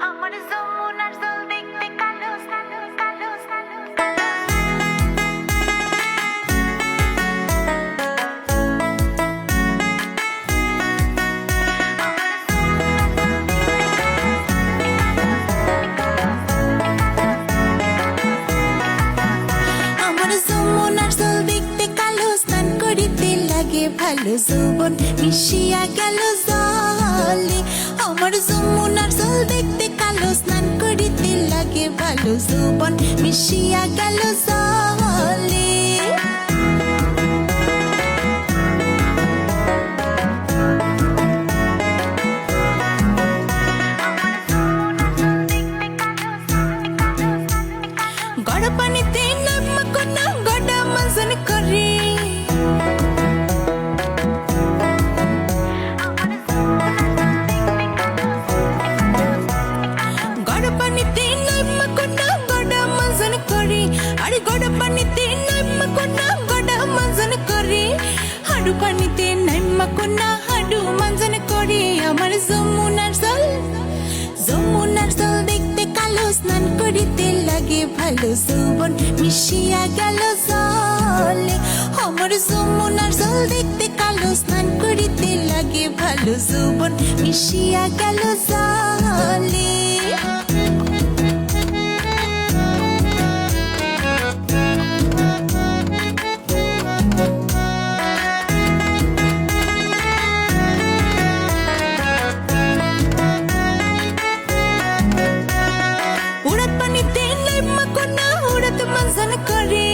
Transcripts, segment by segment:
আমার যমুনার জল দেখতে কালো কালো কালো আমার যমুনার জল দেখতে কালো স্নান করিতে লাগে ভালো যৌবন মিশিয়া গেল জলে আমার যমুনার জল দেখতে কালো স্নান করিতে লাগে ভালো যৌবন মিশিয়া গেল জলে গড় পানিতে নামা কোনা গড়া মজন করে গড় পানিতে নামা কোনা গড়া মজন করে আরে গড় পানিতে নামা কোনা গড়া মজন করে হাড়ু পানিতে নামা কোনা হাড়ু মজন করে আমার যমুনার জল দেখতে কালো স্নান করিতে লাগে ভালো যৌবন মিশিয়া গেল জলে আমার যমুনার জল দেখতে কালো স্নান করিতে লাগে ভালো যৌবন মিশিয়া গেল জলে উড়াত পানিতে নাইমা কোনা উড়াত মজন করে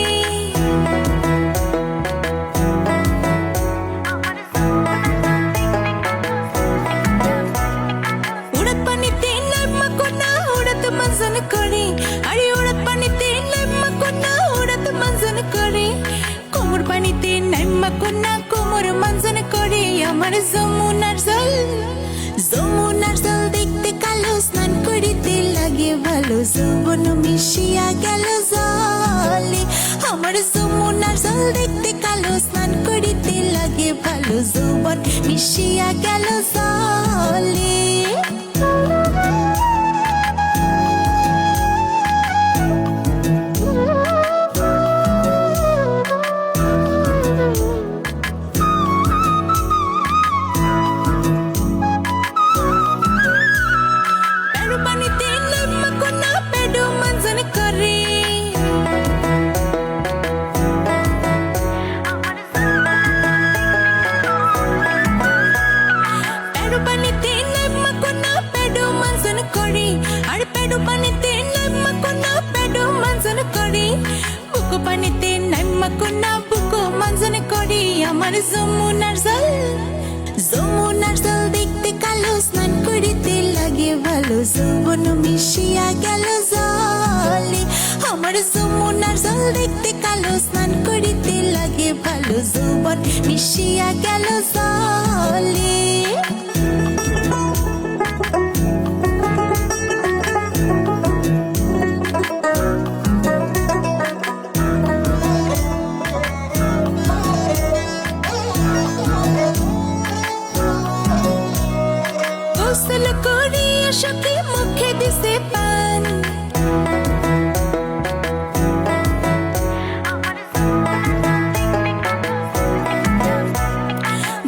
উড়াত পানিতে নাইমা কোনা উড়াত মজন করে আরে উড়াত পানিতে নাইমা কোনা উড়াত মজন করে কোমর পানিতে নাইমা কোনা কোমর মজন করে আমার যমুনার জল দেখতে কালো স্নান করিতে লাগে ভালো যৌবন মিশিয়া গেল জলে আমার যমুনার জল দেখতে কালো স্নান করিতে লাগে ভালো যৌবন মিশিয়া গেল জলে পানিতে নামা কোনা পেডু মজন করে পেডু পানিতে নামা কোনা পেডু মজন করে আর পেডু পানিতে নামা কোনা পেডু মজন করে বুকু পানিতে নামা কোনা বুকু মজন করে আমার যমুনার জল দেখতে কালো স্নান করিতে লাগে ভালো যৌবন মিশিয়া গেল জলে আমার যমুনার জল দেখতে কালো স্নান করিতে লাগে ভালো যৌবন মিশিয়া গেল জলে গোসল করিয়া সখী মুখে দিছে পান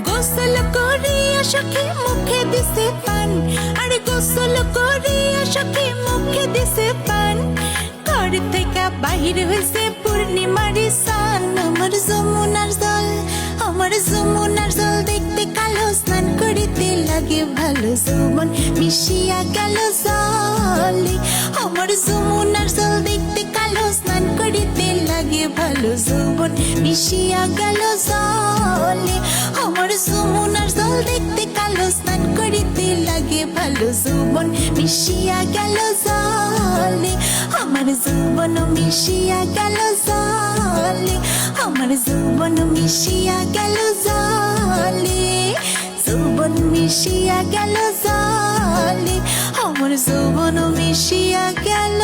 গোসল করিয়া সখী মুখে দিছে পান আরে গোসল করিয়া সখী মুখে দিছে পান ঘর থেকে বাহির হইছে পূর্ণিমার সান আমার যমুনার জল দেখতে কালো স্নান করিতে লাগে ভালো যৌবন মিশিয়া গেল জলে আমার যমুনার জল দেখতে কালো স্নান করিতে লাগে ভালো যৌবন মিশিয়া গেল জলে আমার যমুনার জল দেখতে কালো স্নান করিতে লাগে ভালো যৌবন মিশিয়া গেল জলে আমার যৌবন মিশিয়া গেল জলে আমার যৌবন মিশিয়া গেল জলে যৌবন মিশিয়া গেল জলে আমার যৌবন মিশিয়া গেল